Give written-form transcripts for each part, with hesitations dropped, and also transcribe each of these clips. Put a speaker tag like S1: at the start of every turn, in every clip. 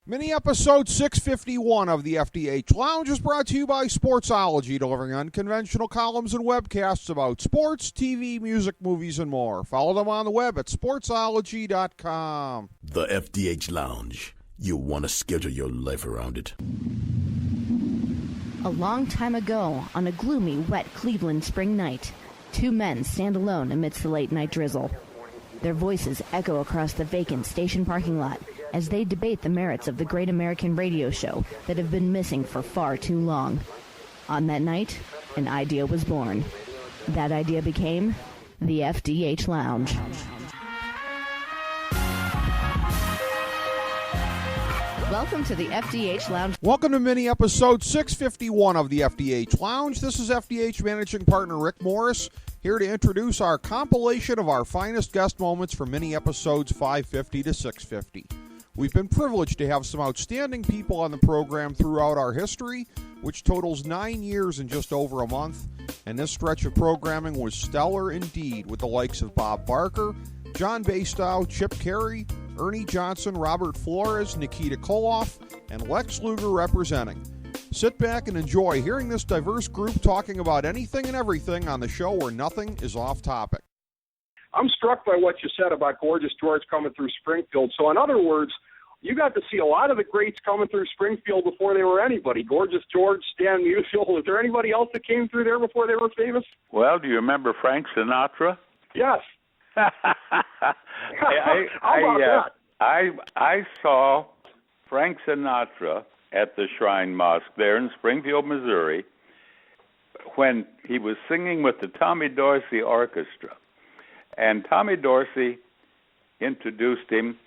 S1: Mini episode 651 of the FDH Lounge is brought to you by Sportsology, delivering unconventional columns and webcasts about sports, TV, music, movies, and more. Follow them on the web at sportsology.com.
S2: The FDH Lounge. You want to schedule your life around it.
S3: A long time ago, on a gloomy, wet Cleveland spring night, two men stand alone amidst the late-night drizzle. Their voices echo across the vacant station parking lot as they debate the merits of the great American radio show that have been missing for far too long. On that night, an idea was born. That idea became the FDH Lounge. Welcome to the FDH Lounge.
S1: Welcome to mini episode 651 of the FDH Lounge. This is FDH managing partner Rick Morris, here to introduce our compilation of our finest guest moments from mini episodes 550 to 650. We've been privileged to have some outstanding people on the program throughout our history, which totals 9 years in just over a month, and this stretch of programming was stellar indeed, with the likes of Bob Barker, John Basedow, Chip Caray, Ernie Johnson, Robert Flores, Nikita, Koloff, and Lex Luger representing. Sit back and enjoy hearing this diverse group talking about anything and everything on the show where nothing is off topic.
S4: I'm struck by what you said about Gorgeous George coming through Springfield. So in other words, you got to see a lot of the greats coming through Springfield before they were anybody. Gorgeous George, Stan Musial. Was there anybody else that came through there before they were famous?
S5: Well, do you remember Frank Sinatra?
S4: Yes.
S5: I saw Frank Sinatra at the Shrine Mosque there in Springfield, Missouri, when he was singing with the Tommy Dorsey Orchestra. And Tommy Dorsey introduced him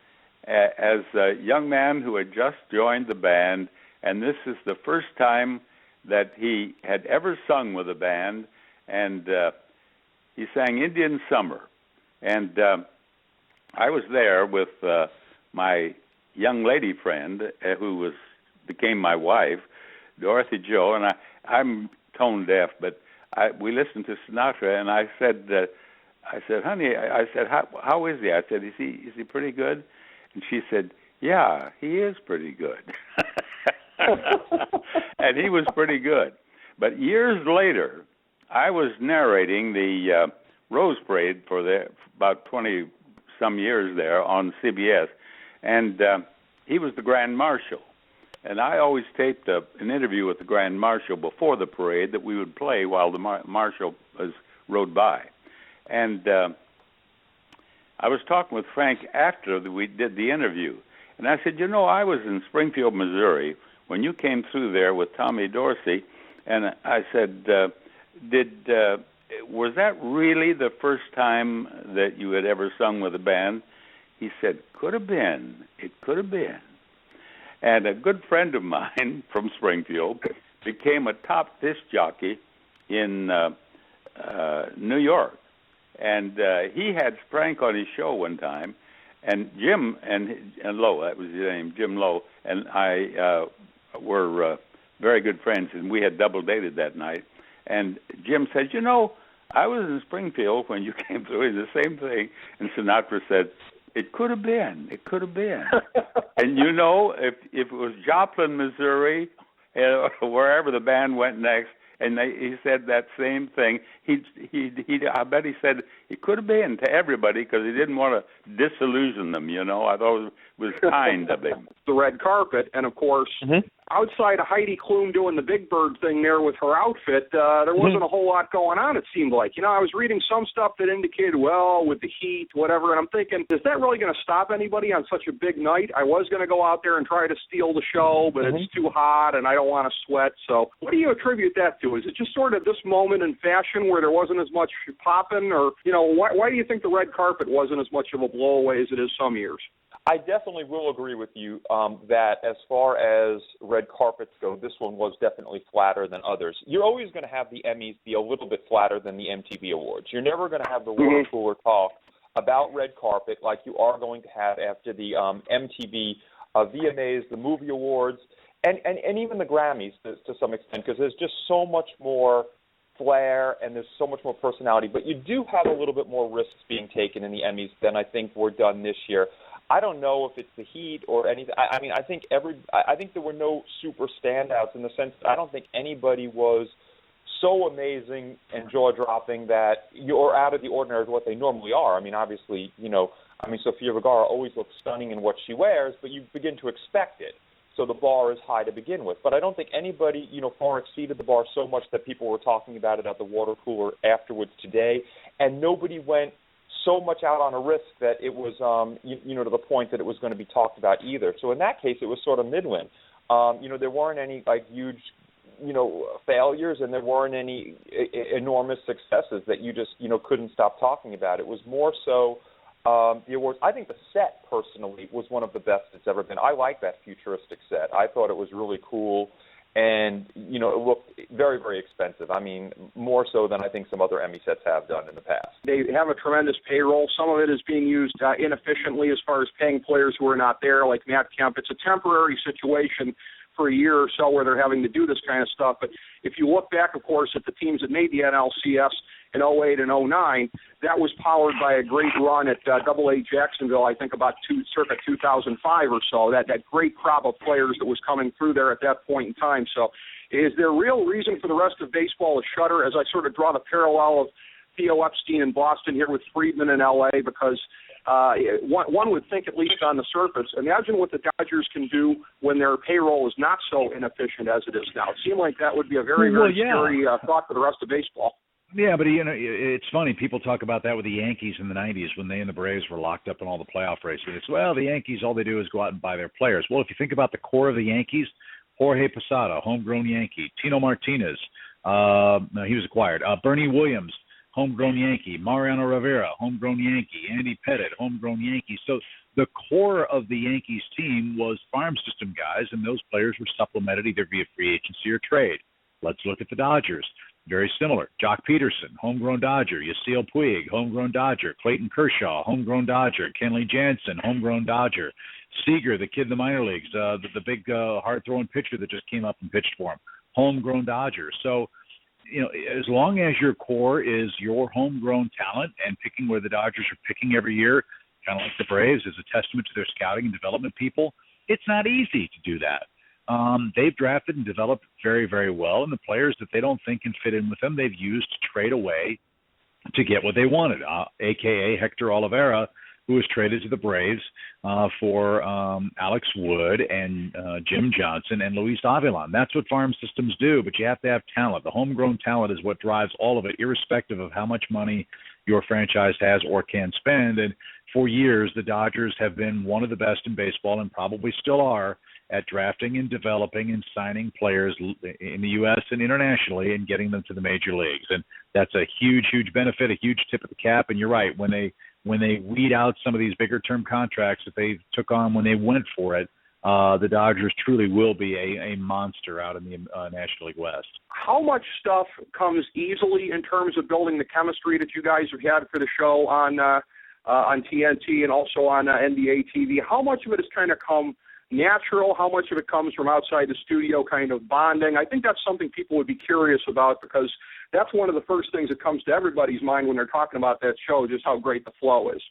S5: as a young man who had just joined the band, and this is the first time that he had ever sung with a band, and he sang Indian Summer. And I was there with my young lady friend who became my wife, Dorothy Jo, and I'm tone deaf, but we listened to Sinatra, and I said, honey, how is he? I said, is he pretty good? And she said, yeah, he is pretty good. And he was pretty good. But years later, I was narrating the Rose Parade for about 20-some years there on CBS, and he was the Grand Marshal. And I always taped an interview with the Grand Marshal before the parade that we would play while the Marshal rode by. And I was talking with Frank after we did the interview, and I said, I was in Springfield, Missouri, when you came through there with Tommy Dorsey, and I said, was that really the first time that you had ever sung with a band? He said, could have been. It could have been. And a good friend of mine from Springfield became a top disc jockey in New York. And he had Frank on his show one time, and Jim and Lowe, that was his name, Jim Lowe, and I were very good friends, and we had double dated that night. And Jim said, I was in Springfield when you came through, the same thing. And Sinatra said, it could have been. It could have been. And if it was Joplin, Missouri, or wherever the band went next, and he said that same thing. I bet he said it could have been to everybody because he didn't want to disillusion them. I thought it was kind of him.
S4: The red carpet, and of course, outside of Heidi Klum doing the Big Bird thing there with her outfit, there wasn't a whole lot going on, it seemed like. I was reading some stuff that indicated, with the heat, whatever, and I'm thinking, is that really going to stop anybody on such a big night? I was going to go out there and try to steal the show, but it's too hot and I don't want to sweat. So what do you attribute that to? Is it just sort of this moment in fashion where there wasn't as much popping, or, why do you think the red carpet wasn't as much of a blowaway as it is some years?
S6: I definitely will agree with you that as far as red carpets go, this one was definitely flatter than others. You're always going to have the Emmys be a little bit flatter than the MTV Awards. You're never going to have the water cooler talk about red carpet like you are going to have after the MTV VMAs, the movie awards, and even the Grammys to some extent, because there's just so much more flair and there's so much more personality. But you do have a little bit more risks being taken in the Emmys than I think were done this year. I don't know if it's the heat or anything. I mean, I think there were no super standouts in the sense that I don't think anybody was so amazing and jaw-dropping that you're out of the ordinary of what they normally are. I mean, obviously, Sofia Vergara always looks stunning in what she wears, but you begin to expect it. So the bar is high to begin with. But I don't think anybody, far exceeded the bar so much that people were talking about it at the water cooler afterwards today. And nobody went so much out on a risk that it was, to the point that it was going to be talked about either. So in that case, it was sort of midwin. There weren't any, huge, failures, and there weren't any enormous successes that you just, couldn't stop talking about. It was more so the awards. I think the set, personally, was one of the best it's ever been. I like that futuristic set. I thought it was really cool, and, it looked very, very expensive. I mean, more so than I think some other Emmy sets have done in the past.
S4: They have a tremendous payroll. Some of it is being used inefficiently as far as paying players who are not there, like Matt Kemp. It's a temporary situation for a year or so where they're having to do this kind of stuff. But if you look back, of course, at the teams that made the NLCS in 08 and 09, that was powered by a great run at AA Jacksonville, I think about circa 2005 or so, that great crop of players that was coming through there at that point in time. So is there real reason for the rest of baseball to shudder as I sort of draw the parallel of Theo Epstein in Boston here with Friedman in L.A., because one would think, at least on the surface, imagine what the Dodgers can do when their payroll is not so inefficient as it is now. It seemed like that would be a very, very scary thought for the rest of baseball.
S7: Yeah, but it's funny. People talk about that with the Yankees in the 90s when they and the Braves were locked up in all the playoff races. It's, the Yankees, all they do is go out and buy their players. Well, if you think about the core of the Yankees, Jorge Posada, homegrown Yankee. Tino Martinez, no, he was acquired. Bernie Williams, homegrown Yankee. Mariano Rivera, homegrown Yankee. Andy Pettitte, homegrown Yankee. So the core of the Yankees team was farm system guys, and those players were supplemented either via free agency or trade. Let's look at the Dodgers. Very similar. Jock Peterson, homegrown Dodger. Yasiel Puig, homegrown Dodger. Clayton Kershaw, homegrown Dodger. Kenley Jansen, homegrown Dodger. Seager, the kid in the minor leagues, the big hard-throwing pitcher that just came up and pitched for him, homegrown Dodger. So, as long as your core is your homegrown talent and picking where the Dodgers are picking every year, kind of like the Braves, is a testament to their scouting and development people, it's not easy to do that. They've drafted and developed very, very well, and the players that they don't think can fit in with them, they've used to trade away to get what they wanted, a.k.a. Hector Oliveira, who was traded to the Braves for Alex Wood and Jim Johnson and Luis Avilan. That's what farm systems do, but you have to have talent. The homegrown talent is what drives all of it, irrespective of how much money your franchise has or can spend. And for years, the Dodgers have been one of the best in baseball and probably still are at drafting and developing and signing players in the U.S. and internationally and getting them to the major leagues. And that's a huge, huge benefit, a huge tip of the cap. And you're right, when they weed out some of these bigger term contracts that they took on when they went for it, the Dodgers truly will be a monster out in the National League West.
S4: How much stuff comes easily in terms of building the chemistry that you guys have had for the show on TNT and also on NBA TV? How much of it has kind of come natural? How much of it comes from outside the studio kind of bonding? I think that's something people would be curious about, because that's one of the first things that comes to everybody's mind when they're talking about that show, just how great the flow is.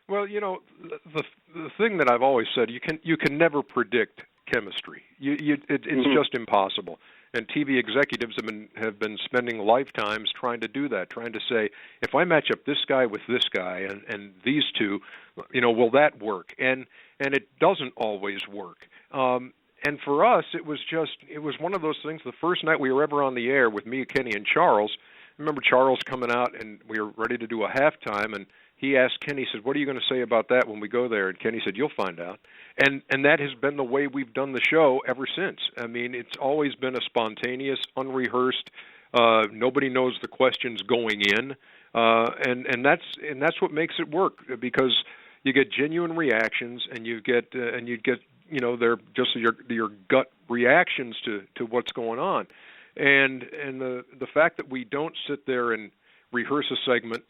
S8: Well, the thing that I've always said, you can never predict chemistry. It's just impossible. And TV executives have been spending lifetimes trying to do that, trying to say, if I match up this guy with this guy and these two, will that work? And it doesn't always work. And for us, it was one of those things. The first night we were ever on the air with me, Kenny, and Charles, I remember Charles coming out, and we were ready to do a halftime, and he asked Kenny, he said, what are you going to say about that when we go there? And Kenny said, you'll find out. And that has been the way we've done the show ever since. I mean, it's always been a spontaneous, unrehearsed, nobody knows the questions going in. And that's what makes it work, because you get genuine reactions, and you get they're just your gut reactions to what's going on. And the fact that we don't sit there and rehearse a segment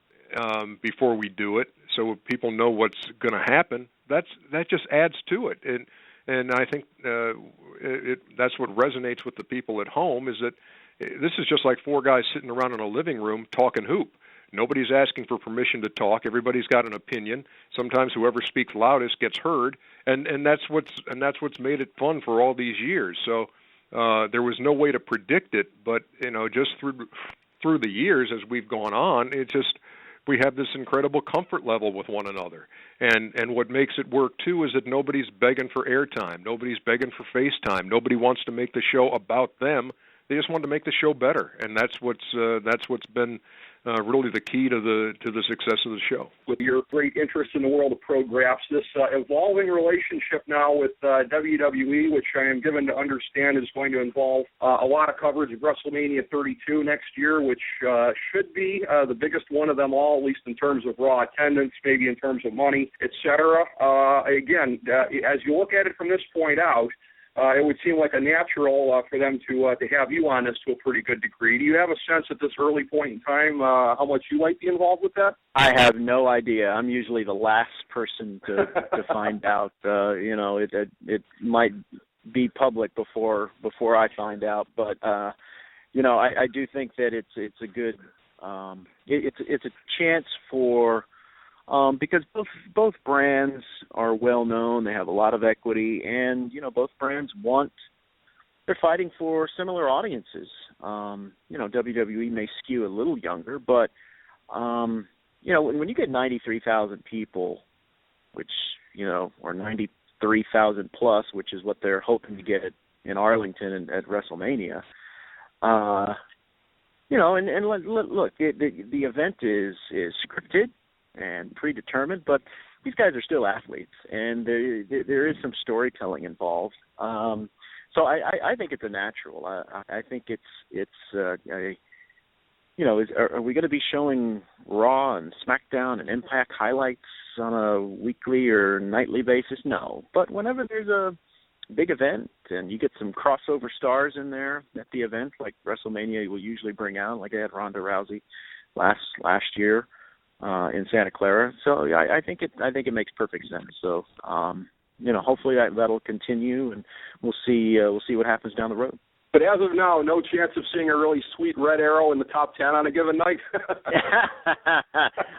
S8: before we do it, so people know what's going to happen, that just adds to it. And I think that's what resonates with the people at home, is that this is just like four guys sitting around in a living room talking hoop. Nobody's asking for permission to talk. Everybody's got an opinion. Sometimes whoever speaks loudest gets heard, and that's what's made it fun for all these years. So there was no way to predict it, but just through the years as we've gone on, we have this incredible comfort level with one another. And what makes it work, too, is that nobody's begging for airtime. Nobody's begging for FaceTime. Nobody wants to make the show about them. They just want to make the show better. And that's what's been really the key to the success of the show.
S4: With your great interest in the world of pro graphs, this evolving relationship now with WWE, which I am given to understand is going to involve a lot of coverage of WrestleMania 32 next year, which should be the biggest one of them all, at least in terms of raw attendance, maybe in terms of money, etc. Again, as you look at it from this point out, it would seem like a natural for them to have you on this to a pretty good degree. Do you have a sense at this early point in time how much you might be involved with that?
S9: I have no idea. I'm usually the last person to find out. It might be public before I find out, but I do think that it's a good it's a chance for. Because both brands are well known, they have a lot of equity, and both brands they're fighting for similar audiences. WWE may skew a little younger, but when you get 93,000 people, which or 93,000 plus, which is what they're hoping to get in Arlington at WrestleMania, and look, the event is scripted and predetermined, but these guys are still athletes, and there is some storytelling involved. So I think it's a natural. I think are we going to be showing Raw and SmackDown and Impact highlights on a weekly or nightly basis? No, but whenever there's a big event and you get some crossover stars in there at the event, like WrestleMania will usually bring out, like they had Ronda Rousey last year. In Santa Clara, so I think it makes perfect sense. So hopefully that'll continue, and we'll see what happens down the road.
S4: But as of now, no chance of seeing a really sweet red arrow in the top 10 on a given night.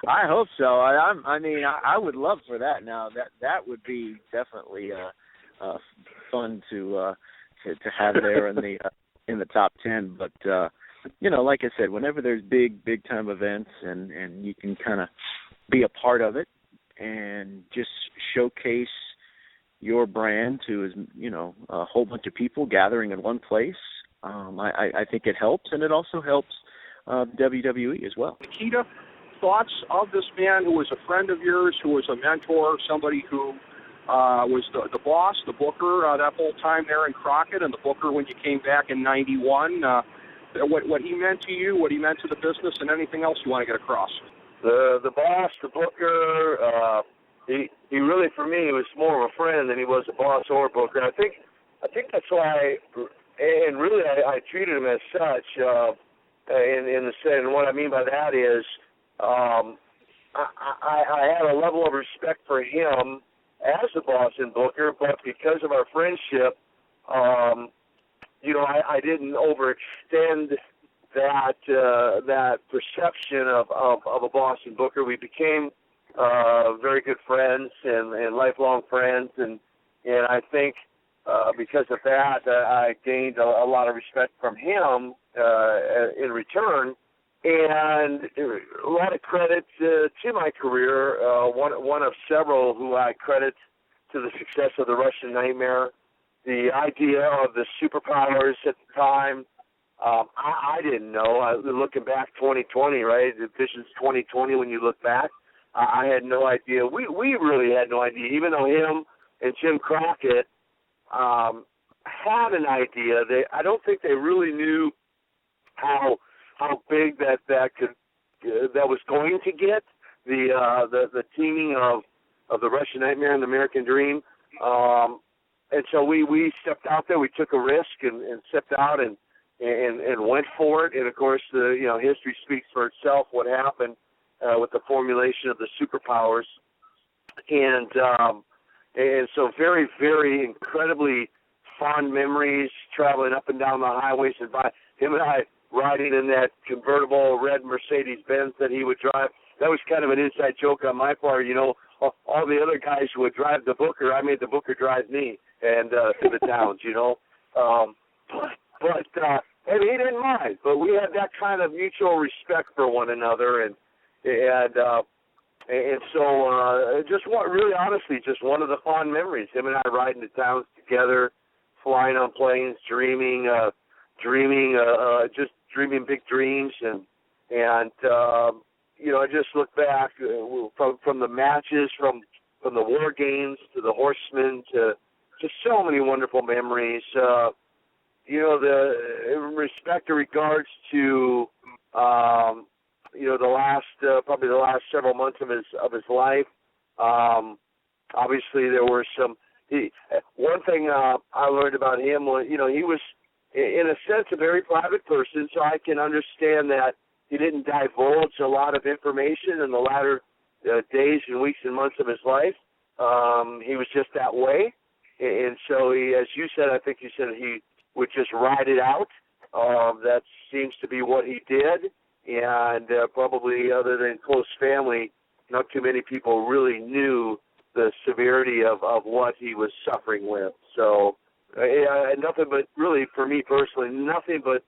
S9: I hope so. I would love for that. Now that would be definitely fun to have there in the top 10. But like I said, whenever there's big time events and you can kind of be a part of it and just showcase your brand to a whole bunch of people gathering in one place, I think it helps, and it also helps WWE as well.
S4: Nikita, thoughts of this man who was a friend of yours, who was a mentor, somebody who was the boss, the booker that whole time there in Crockett, and the booker when you came back in '91. What he meant to you, what he meant to the business, and anything else you want to get across.
S10: The boss, the booker, he really, for me, was more of a friend than he was a boss or a booker. I think that's why, and really I treated him as such. And what I mean by that is, I had a level of respect for him as the boss and booker, but because of our friendship, I didn't overextend that perception of a boss and booker. We became very good friends and lifelong friends, and I think because of that, I gained a lot of respect from him in return, and a lot of credit to my career. One of several who I credit to the success of the Russian Nightmare. The idea of the superpowers at the time, I didn't know. Looking back 2020, right? Vision's 2020 when you look back. I had no idea. We really had no idea. Even though him and Jim Crockett had an idea, I don't think they really knew how big that was going to get. The teaming of the Russian Nightmare and the American Dream. And so we stepped out there. We took a risk and stepped out and went for it. And of course, history speaks for itself. What happened with the formulation of the superpowers, and so very, very incredibly fond memories traveling up and down the highways. And him and I riding in that convertible red Mercedes-Benz that he would drive. That was kind of an inside joke on my part. You know, all the other guys who would drive the Booker, I made the Booker drive me and to the towns, you know. And he didn't mind. But we had that kind of mutual respect for one another, and so just really honestly, just one of the fond memories. Him and I riding to towns together, flying on planes, dreaming big dreams, and you know, I just look back from the matches, from the war games to the horsemen to just so many wonderful memories. You know, in respect to regards to you know, probably the last several months of his life. Obviously, there were some. One thing I learned about him was, you know, he was in a sense a very private person, so I can understand that he didn't divulge a lot of information in the latter days and weeks and months of his life. He was just that way, and so he, as you said, I think you said he would just ride it out. That seems to be what he did. And probably other than close family, not too many people really knew the severity of what he was suffering with. So nothing but really, for me personally, nothing but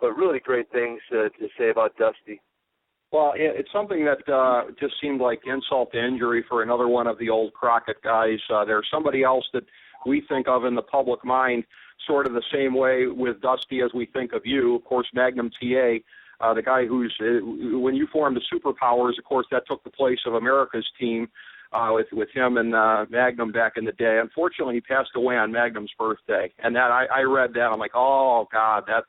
S10: really great things to say about Dusty.
S4: Well, it's something that just seemed like insult to injury for another one of the old Crockett guys. There's somebody else that we think of in the public mind sort of the same way with Dusty as we think of you. Of course, Magnum TA. The guy who's, when you formed the Superpowers, of course, that took the place of America's team with him and Magnum back in the day. Unfortunately, he passed away on Magnum's birthday. And that I read that. I'm like, oh, God, that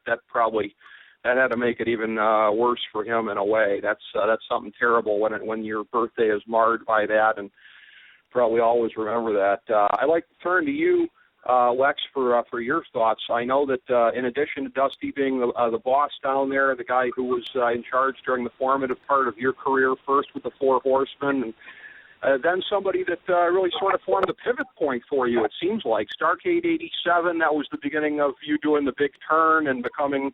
S4: had to make it even worse for him in a way. That's something terrible when your birthday is marred by that, and probably always remember that. I'd like to turn to you, Lex, for your thoughts. I know that in addition to Dusty being the boss down there, the guy who was in charge during the formative part of your career, first with the Four Horsemen, and then somebody that really sort of formed the pivot point for you, it seems like. Starrcade 87, that was the beginning of you doing the big turn and becoming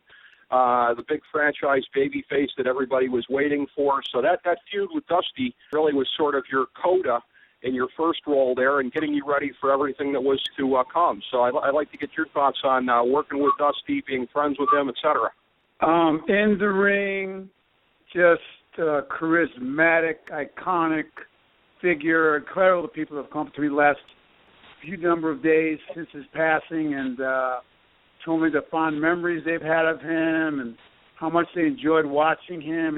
S4: the big franchise babyface that everybody was waiting for. So that feud with Dusty really was sort of your coda in your first role there and getting you ready for everything that was to come. So I'd like to get your thoughts on working with Dusty, being friends with him, etc.
S11: In the ring, just charismatic, iconic figure. Incredible the people have come to me the last few number of days since his passing and told me the fond memories they've had of him and how much they enjoyed watching him.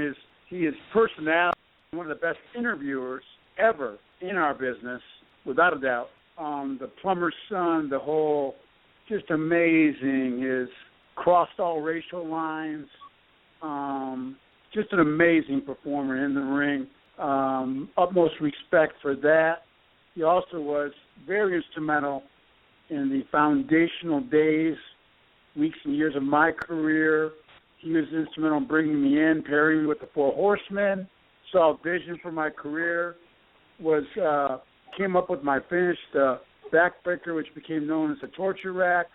S11: His personality, one of the best interviewers ever in our business, without a doubt. The plumber's son, the whole, just amazing. His crossed all racial lines. Just an amazing performer in the ring. Utmost respect for that. He also was very instrumental in the foundational days, weeks and years of my career. He was instrumental in bringing me in, pairing me with the Four Horsemen, saw a vision for my career, came up with my finished backbreaker, which became known as the Torture Rack.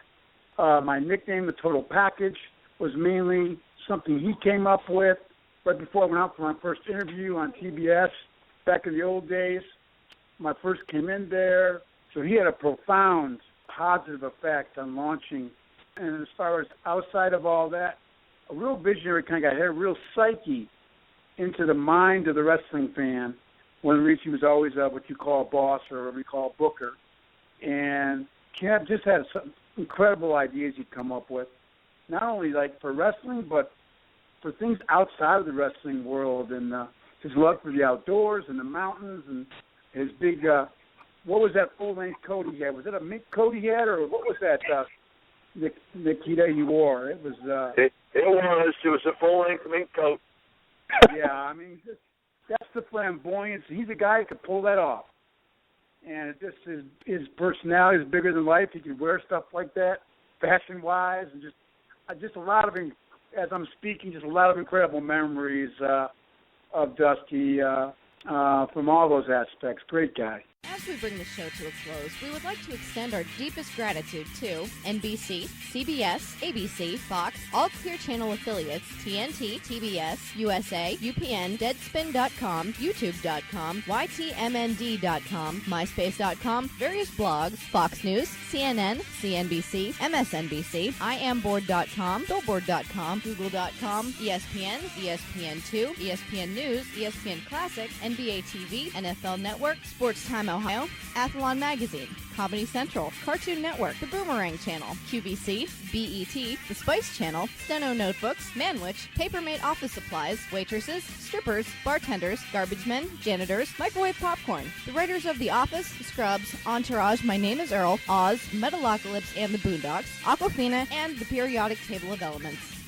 S11: My nickname, the Total Package, was mainly something he came up with right before I went out for my first interview on TBS back in the old days. My first came in there. So he had a profound positive effect on launching. And as far as outside of all that, a real visionary kind of guy, had a real psyche into the mind of the wrestling fan. One of the reasons he was always what you call a boss or what we call a booker. And Cab just had some incredible ideas he'd come up with, not only like for wrestling, but for things outside of the wrestling world, and his love for the outdoors and the mountains, and his big, what was that full-length coat he had? Was it a mink coat he had, or what was that, Nikita, he wore? It was...
S10: It was a full-length mink coat.
S11: Yeah, I mean, that's the flamboyance. He's a guy who could pull that off. And it just his personality is bigger than life. He could wear stuff like that, fashion-wise, and just a lot of, as I'm speaking, just a lot of incredible memories of Dusty from all those aspects. Great guy.
S12: As we bring the show to a close, we would like to extend our deepest gratitude to NBC, CBS, ABC, Fox, all Clear Channel affiliates, TNT, TBS, USA, UPN, Deadspin.com, YouTube.com, YTMND.com, MySpace.com, various blogs, Fox News, CNN, CNBC, MSNBC, IamBoard.com, Billboard.com, Google.com, ESPN, ESPN2, ESPN News, ESPN Classic, NBA TV, NFL Network, Sports Time Ohio, Athlon Magazine, Comedy Central, Cartoon Network, The Boomerang Channel, QVC, BET, The Spice Channel, Steno Notebooks, Manwich, Papermate Office Supplies, waitresses, strippers, bartenders, garbage men, janitors, microwave popcorn, the writers of The Office, Scrubs, Entourage, My Name is Earl, Oz, Metalocalypse and the Boondocks, Aquafina, and the Periodic Table of Elements.